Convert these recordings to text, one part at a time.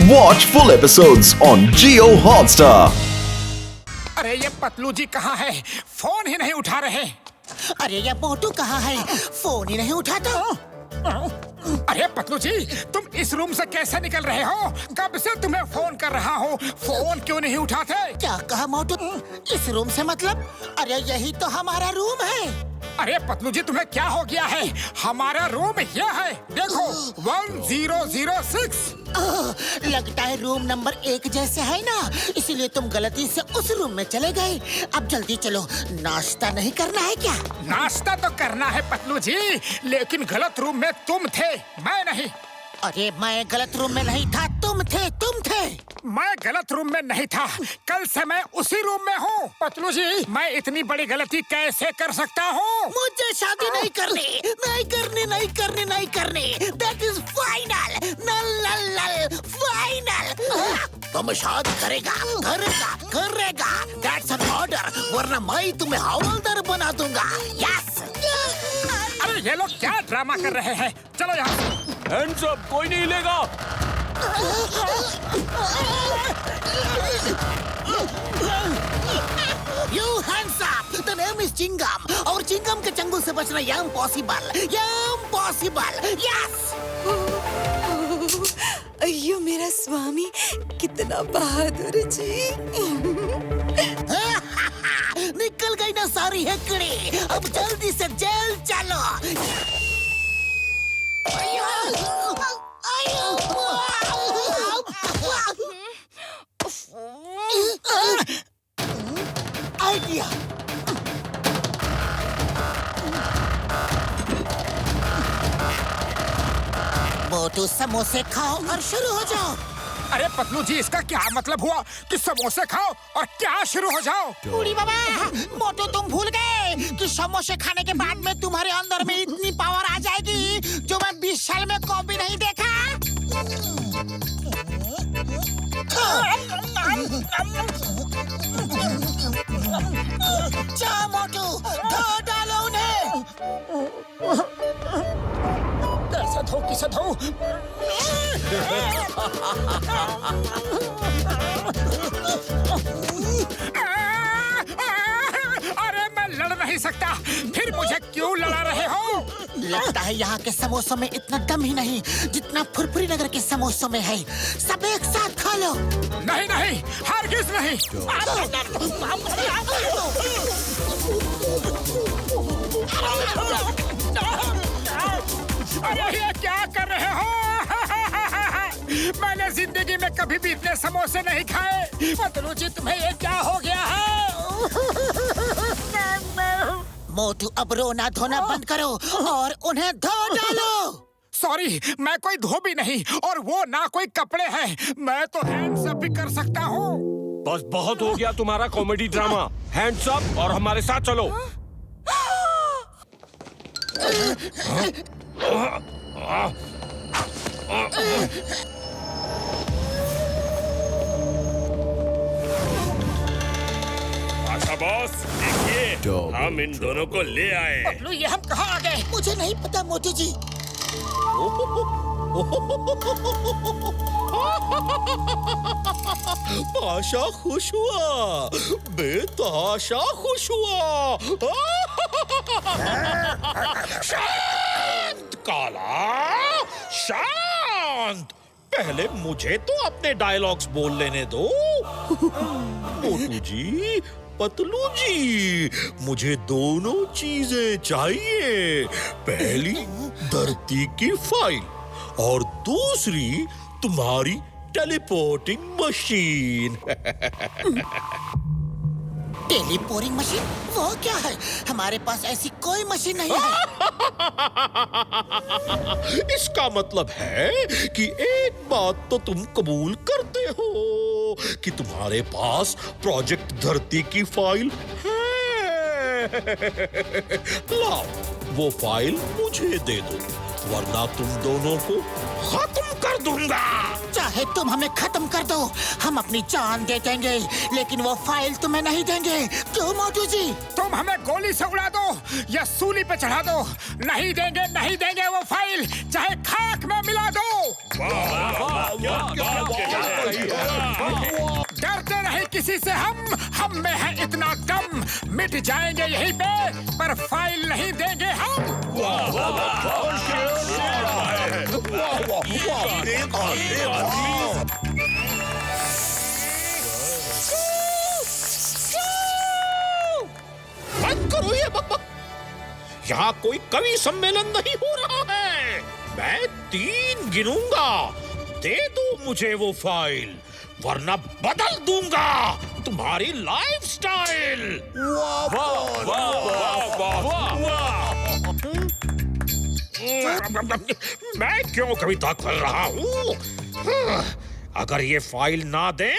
Watch full episodes on Jio Hotstar. अरे ये पतलू जी कहाँ है? फोन ही नहीं उठा रहे। अरे ये मोटू कहाँ है? फोन ही नहीं उठाता। अरे पतलू जी, तुम इस रूम से कैसे निकल रहे हो? कब से तुम्हें फोन कर रहा हूँ, फोन क्यों नहीं उठाते? क्या कहा मोटू? इस रूम से मतलब? अरे यही तो हमारा रूम है। अरे पतलू जी, तुम्हें क्या हो गया है? हमारा रूम यह है, देखो 1006। लगता है रूम नंबर 1 जैसे है ना, इसीलिए तुम गलती से उस रूम में चले गए। अब जल्दी चलो, नाश्ता नहीं करना है क्या? नाश्ता तो करना है पतलू जी, लेकिन गलत रूम में तुम थे, मैं नहीं। अरे मैं गलत रूम में नहीं था, तुम थे। मैं गलत रूम में नहीं था, कल से मैं उसी रूम में हूँ। पतलू जी, मैं इतनी बड़ी गलती कैसे कर सकता हूँ? मुझे शादी नहीं करनी। That is final, नल फाइनल। तुम शादी करेगा। That's an order, वरना मैं तुम्हें हवलदार बना दूंगा। Yes। अरे ये लोग क्या ड्रामा कर रहे हैं? चलो यहाँ से। हैंड्स अप, कोई नहीं हिलेगा। You hands up, the name is Chingam, और चिंगम के चंगुल से बचना impossible, yes। अయ్యో मेरा स्वामी, कितना बहादुर जी। निकल गई ना सारी हेकड़ी, अब जल्दी से जेल चलो। आइडिया। मोटू समोसे खाओ और शुरू हो जाओ। अरे पतलू जी, इसका क्या मतलब हुआ कि समोसे खाओ और क्या शुरू हो जाओ? बूढ़ी बाबा, मोटू तुम भूल गए कि समोसे खाने के बाद में तुम्हारे अंदर में इतनी पावर आ जाएगी जो मैं 20 साल में कभी नहीं देखा। जा मोटू, धो डालो उन्हें। कैसे धो, किसे धो? अरे मैं लड़ नहीं सकता, फिर मुझे क्यों लड़ा रहे हो? लगता है यहाँ के समोसों में इतना दम ही नहीं जितना फुरफुरी नगर के समोसों में है। सब एक साथ खा लो। नहीं, हरगिज नहीं। अरे ये क्या कर रहे हो? मैंने जिंदगी में कभी भी इतने समोसे नहीं खाए। पतलू जी, तुम्हें ये क्या हो गया है? मोटू, अब रोना धोना बंद करो और उन्हें धो डालो। सॉरी, मैं कोई धोबी नहीं और वो ना कोई कपड़े हैं। मैं तो हैंड्स अप भी कर सकता हूँ। बस बहुत हो गया तुम्हारा कॉमेडी ड्रामा। हैंड्स अप और हमारे साथ चलो। आशा बॉस, देखिए हम इन दोनों को ले आए। पतलू, ये हम कहाँ आ गए? मुझे नहीं पता मोटू जी। आशा खुश हुआ, बेतहाशा खुश हुआ। शांत काला, शांत। पहले मुझे तो अपने डायलॉग्स बोल लेने दो। मोटू जी, पतलू जी, मुझे दोनों चीजें चाहिए। पहली धरती की फाइल और दूसरी तुम्हारी टेलीपोर्टिंग मशीन। Teleporting machine? वो क्या है? हमारे पास ऐसी कोई मशीन नहीं है। इसका मतलब है कि एक बात तो तुम कबूल करते हो कि तुम्हारे पास प्रोजेक्ट धरती की फाइल है। लाओ, वो फाइल मुझे दे दो, वरना तुम दोनों को खत्म कर दूंगा। चाहे तुम हमें खत्म कर दो, हम अपनी जान दे देंगे, लेकिन वो फाइल तुम्हें नहीं देंगे। क्यों मोटू जी? तुम हमें गोली से उड़ा दो या सूली पे चढ़ा दो, नहीं देंगे वो फाइल, चाहे खाक में मिला दो। वाह, डरते नहीं किसी से हम में है इतना दम, मिट जाएंगे यहीं पे पर फाइल नहीं देंगे हम। बंद करो ये बकबक। यहाँ कोई कवि सम्मेलन नहीं हो रहा है। मैं 3 गिनूंगा, दे दो मुझे वो फाइल, वरना बदल दूंगा तुम्हारी लाइफस्टाइल। मैं क्यों कविता कर रहा हूँ? अगर ये फाइल ना दे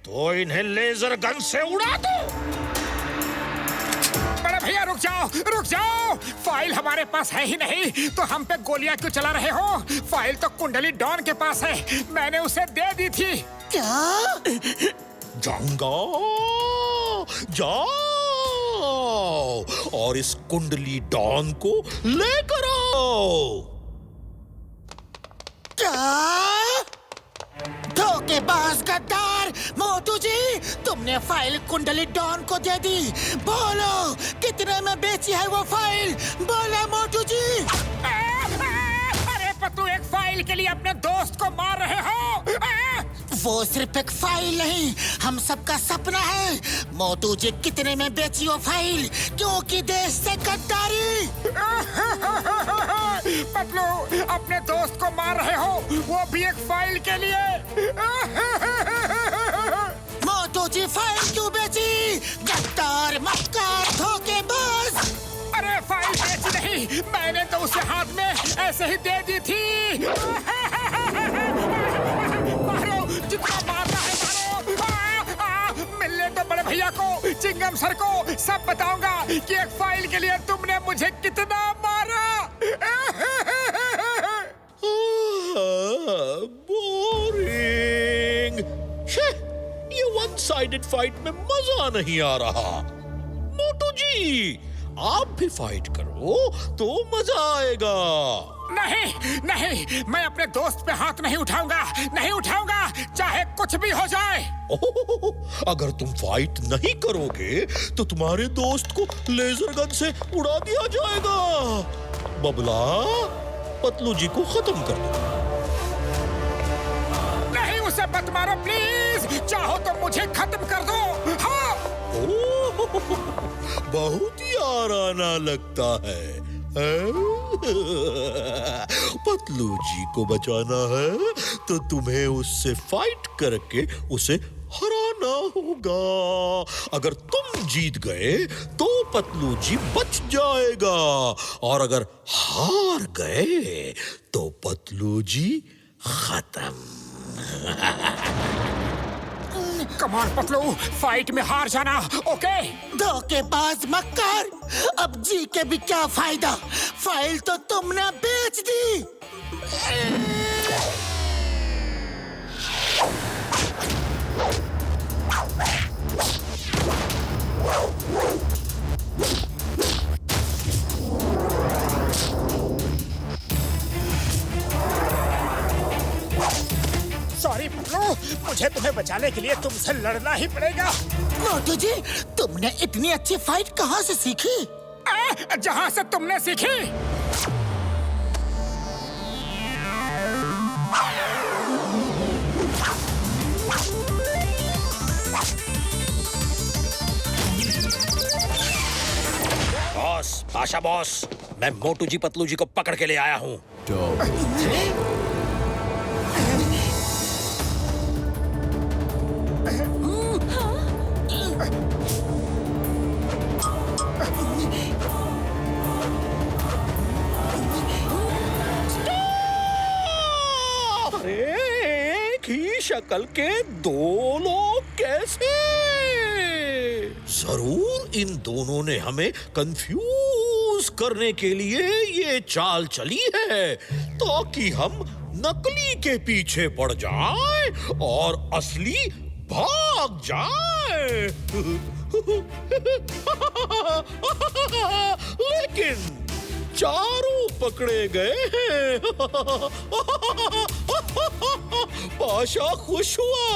तो इन्हें लेजर गन से उड़ा दो। अरे भैया रुक जाओ, फाइल हमारे पास है ही नहीं तो हम पे गोलियां क्यों चला रहे हो? फाइल तो कुंडली डॉन के पास है, मैंने उसे दे दी थी। क्या? जाऊंगा, जाओ और इस कुंडली डॉन को लेकर आओ। क्या? धोखेबाज गद्दार मोटू जी, तुमने फाइल कुंडली डॉन को दे दी। बोलो कितने में बेची है वो फाइल? बोलो मोटू जी। अरे पतलू, एक फाइल के लिए अपने दोस्त को मार रहे हो? वो सिर्फ एक फाइल नहीं, हम सबका सपना है। मोटू जी कितने में बेची वो फाइल? क्योंकि देश से गद्दारी। पतलू, अपने दोस्त को मार रहे हो, वो भी एक फाइल के लिए। मोटू जी फाइल क्यों बेची? गद्दार, मक्कार, धोखेबाज। अरे फाइल बेची नहीं, मैंने तो उसे हाथ में ऐसे ही दे दी थी। मारो, जितना मारना है मारो। मिलने तो बड़े भैया को, चिंगम सर को सब बताऊंगा कि एक फाइल के लिए तुमने मुझे कितना मारा। बोरिंग। ये वन साइडेड फाइट में मजा नहीं आ रहा। मोटू जी, आप भी फाइट करो तो मजा आएगा। नहीं, मैं अपने दोस्त पे हाथ नहीं उठाऊंगा, चाहे कुछ भी हो जाए। अगर तुम फाइट नहीं करोगे तो तुम्हारे दोस्त को लेजर गन से उड़ा दिया जाएगा। बबला, पतलू जी को खत्म कर दो। नहीं, उसे मत मारो प्लीज, चाहो तो मुझे खत्म कर दो। हाँ। बहुत ही आराना लगता है। पतलू जी को बचाना है तो तुम्हें उससे फाइट करके उसे हराना होगा। अगर तुम जीत गए तो पतलू जी बच जाएगा, और अगर हार गए तो पतलू जी खत्म। कमान पतलू, फाइट में हार जाना, ओके? धोखेबाज मक्कार, अब जी के भी क्या फायदा? फाइल तो तुमने बेच दी। सॉरी पतलू, मुझे तुम्हें बचाने के लिए तुमसे लड़ना ही पड़ेगा। मोटू जी, तुमने इतनी अच्छी फाइट कहाँ से सीखी? जहाँ से तुमने सीखी। बॉस, आशा बॉस, मैं मोटू जी पतलू जी को पकड़ के ले आया हूँ। एक ही शक्ल के 2 लोग कैसे? जरूर इन दोनों ने हमें कंफ्यूज करने के लिए ये चाल चली है, ताकि हम नकली के पीछे पड़ जाएं और असली भाग जाए। लेकिन चारों पकड़े गए हैं। बादशाह खुश हुआ,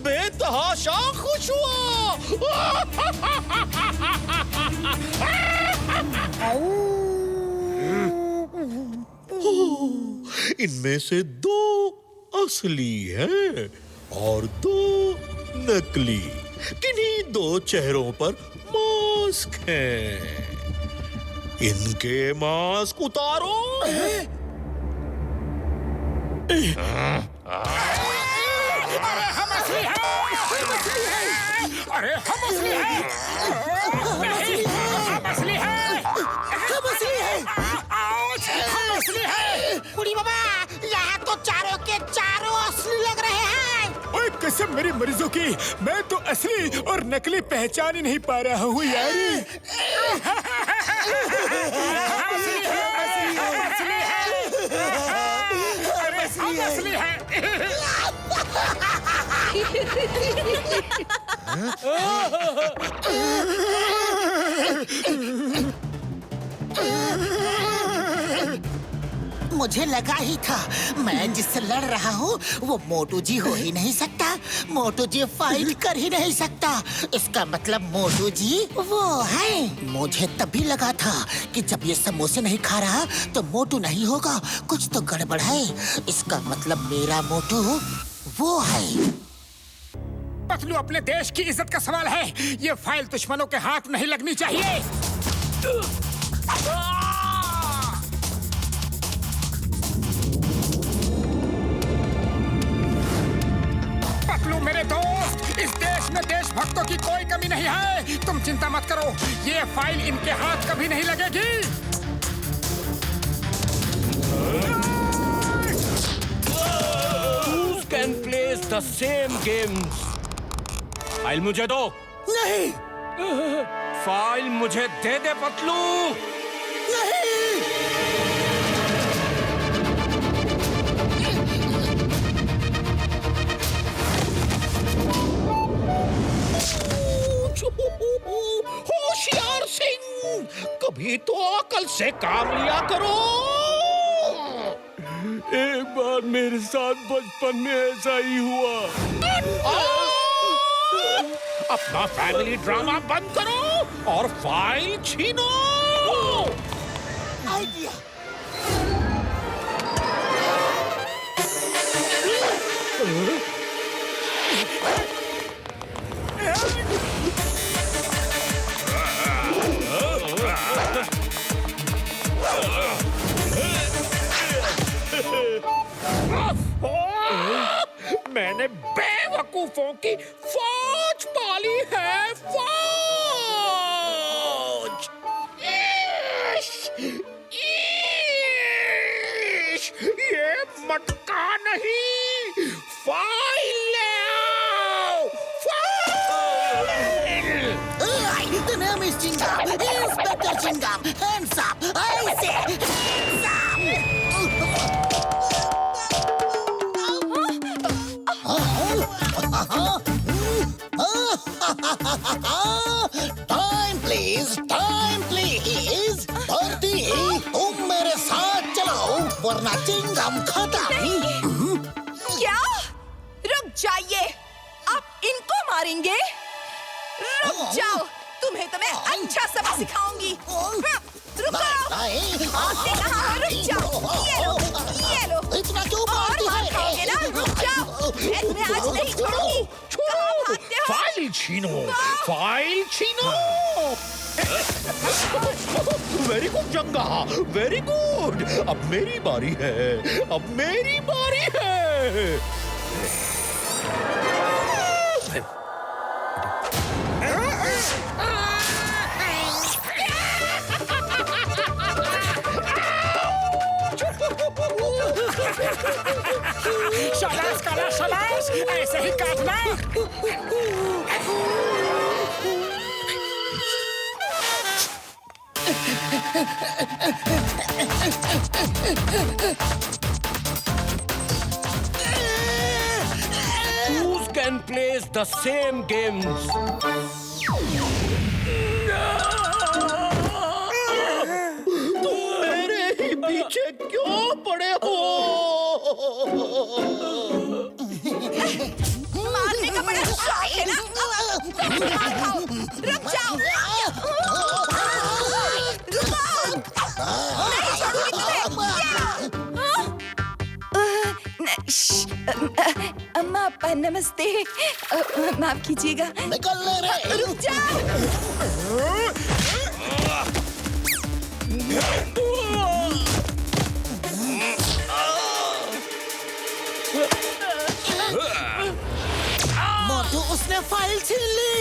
बेतहाशा खुश हुआ। इनमें से 2 असली हैं और 2 नकली। किन्हीं 2 चेहरों पर मास्क हैं। इनके मास्क उतारो। हम असली हैं! हम असली हैं! अरे हम असली हैं! नहीं, हम असली हैं! हम असली हैं! आउच! हम असली हैं! बुढ़ी बाबा, यहाँ तो चारों के चारों असली लग रहे हैं। ओए कसम मेरी मरीजों की, मैं तो असली और नकली पहचान ही नहीं पा रहा हूँ यार। हम असली हैं! हम असली हैं! अरे हम असली हैं! मुझे लगा ही था, मैं जिससे लड़ रहा हूँ वो मोटू जी हो ही नहीं सकता। मोटू जी फाइट कर ही नहीं सकता। इसका मतलब मोटू जी वो है। मुझे तभी लगा था कि जब ये समोसे नहीं खा रहा तो मोटू नहीं होगा, कुछ तो गड़बड़ है। इसका मतलब मेरा मोटू वो है। पतलू, अपने देश की इज्जत का सवाल है। ये फाइल दुश्मनों के हाथ नहीं लगनी चाहिए। पतलू मेरे दोस्त, इस देश में देशभक्तों की कोई कमी नहीं है। तुम चिंता मत करो, ये फाइल इनके हाथ कभी नहीं लगेगी। Who can play the same games? File मुझे दो। नहीं, फाइल मुझे दे दे पतलू। नहीं। होशियार सिंह, कभी तो अकल से काम लिया करो। एक बार मेरे साथ बचपन में ऐसा ही हुआ। अपना फैमिली ड्रामा बंद करो और फाइल छीनो। आइडिया। मैंने बेवकूफों की फौज पाली है, फौज। ये मटका नहीं, फाइल ले आओ, file. The name is Chingam, Inspector Chingam. Hands up, I say, hands up. Time please, time please. धरती, तुम मेरे साथ चलो, वरना चिंगम खत्म। क्या? रुक जाइए, आप इनको मारेंगे? रुक जाओ, तुम्हें तो मैं अच्छा सबक सिखाऊंगी। रुको, आपने कहा है रुक जाओ। ये लो, ये लो। इतना क्यों और मारती मार है? खाओगे ना? रुक जाओ, मैं तुम्हें आज नहीं छोड़ूंगी। कहाँ भागते हो? फाइल छीनो, फाइल छीनो। वेरी गुड जंगा, वेरी गुड। अब मेरी बारी है, अब मेरी बारी है। शाबाश काला, शाबाश, ऐसे ही काटना। Who can play the same games? तुम मेरे ही पीछे क्यों पड़े हो? मार खाओ। रुक जाओ। रुको। नहीं छोड़ूंगी तुम्हें। अम्मा अपा नमस्ते। माफ कीजिएगा। निकल ले रे। रुक जाओ। मोटू उसने फाइल छीन ली।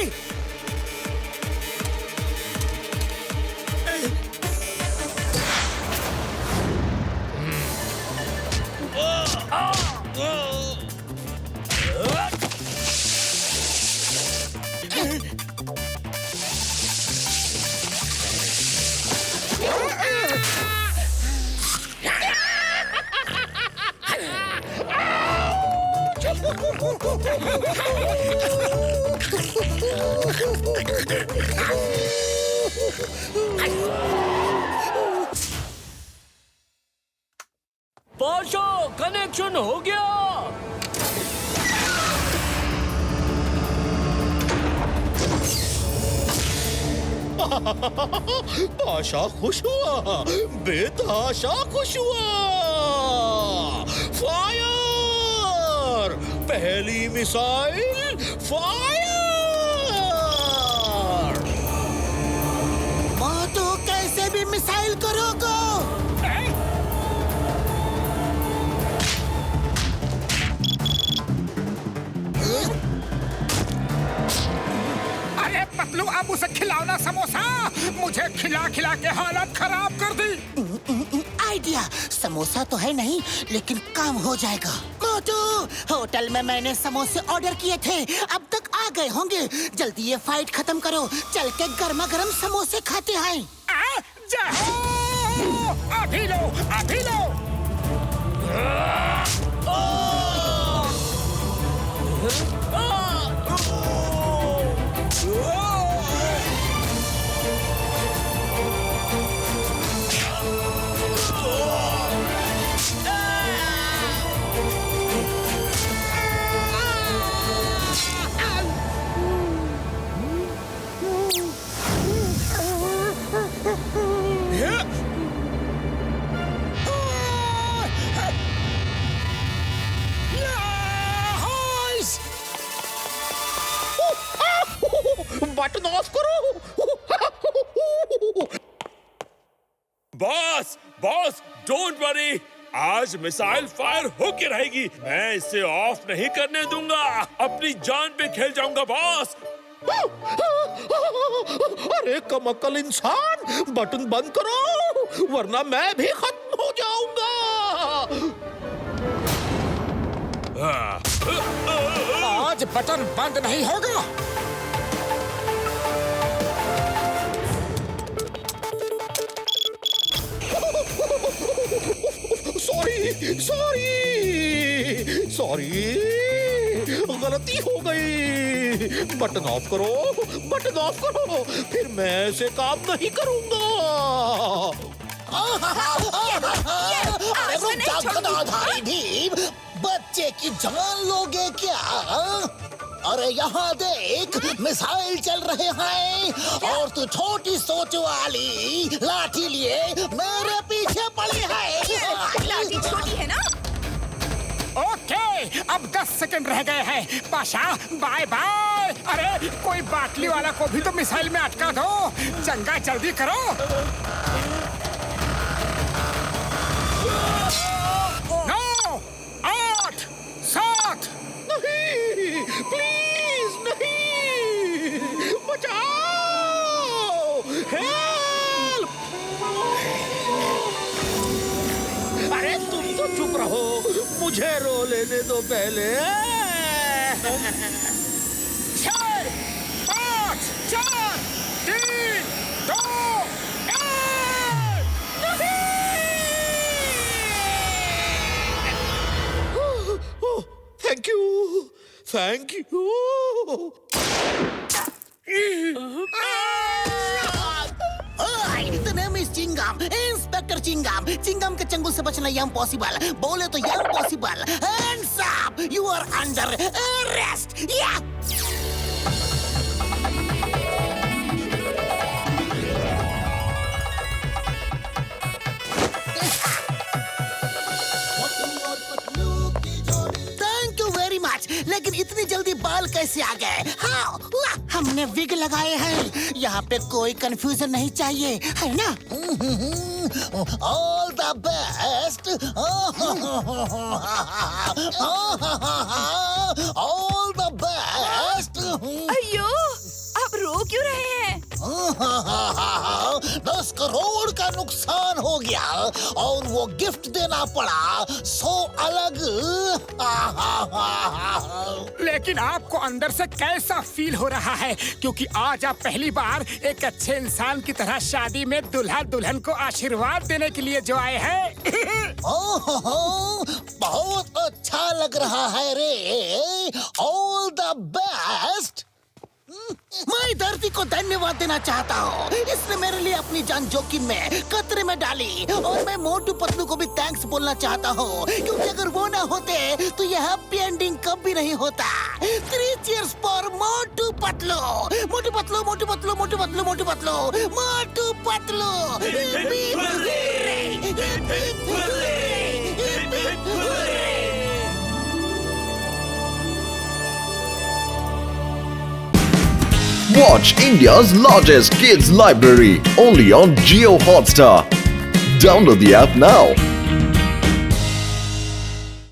पाशा कनेक्शन हो गया। पाशा खुश हुआ, बेतहाशा खुश हुआ। फायर! पहली मिसाइल फायर! मोटू कैसे भी मिसाइल करोगे। अरे पतलू, अब उसे खिलाओ ना समोसा। मुझे खिला खिला के हालत खराब कर दी। आइडिया, समोसा तो है नहीं लेकिन काम हो जाएगा। मोटू, होटल में मैंने समोसे ऑर्डर किए थे, अब तक आ गए होंगे। जल्दी ये फाइट खत्म करो, चल के गर्मा गर्म समोसे खाते हैं। जाओ, अभी लो, अभी लो। बटन ऑफ करो। बॉस बॉस डोंट वरी, आज मिसाइल फायर होके रहेगी। मैं इसे ऑफ नहीं करने दूंगा। अपनी जान पे खेल जाऊंगा बॉस। अरे कमअक्ल इंसान, बटन बंद करो वरना मैं भी खत्म हो जाऊंगा। आज बटन बंद नहीं होगा। सॉरी, गलती हो गई। बटन ऑफ करो, बटन ऑफ करो, फिर मैं ऐसे काम नहीं करूंगा। अरे रुक जाओ गदाधारी भीम, बच्चे की जान लोगे क्या? अरे यहाँ देख, मिसाइल चल रहे हैं और तू छोटी सोच वाली लाठी लिए मेरे पीछे पड़ी है। लाठी छोटी है ना? ओके, अब 10 सेकंड रह गए हैं। Pasha, bye bye. अरे कोई बाटली वाला को भी तो मिसाइल में अटका दो। चंगा जल्दी करो। 9, 8, 7। नहीं, प्लीज नहीं, बचाओ, हेल्प। अरे तुम तो चुप रहो, मुझे रो लेने दो पहले। 6, 5, 4, 3, 2, 1। Thank you, thank you. The name is Chingam, inspector Chingam. Chingam के चंगुल से बचना इम्पॉसिबल, बोले तो impossible. Hands up, you are under arrest. Yeah! लेकिन इतनी जल्दी बाल कैसे आ गए? हाँ, हमने विग लगाए हैं। यहाँ पे कोई कंफ्यूजन नहीं चाहिए, है ना? All the best, all the best. अयो, आप रो क्यों रहे हैं? 10 करोड़ का नुकसान हो गया और वो गिफ्ट देना पड़ा 100 अलग। लेकिन आपको अंदर से कैसा फील हो रहा है? क्योंकि आज आप पहली बार एक अच्छे इंसान की तरह शादी में दुल्हा दुल्हन को आशीर्वाद देने के लिए जो आए हैं। बहुत अच्छा लग रहा है रे। All the best. मैं धरती को धन्यवाद देना चाहता हूँ। इसने मेरे लिए अपनी जान जोखिम में खतरे में डाली। और मैं मोटू पतलू को भी थैंक्स बोलना चाहता हूँ, क्योंकि अगर वो ना होते तो यह हैप्पी एंडिंग कभी नहीं होता। 3 cheers for Motu Patlu. Motu Patlu, Motu Patlu, Motu Patlu, Motu Patlu, Motu Patlu. Watch India's largest kids library only on Jio Hotstar. Download the app now.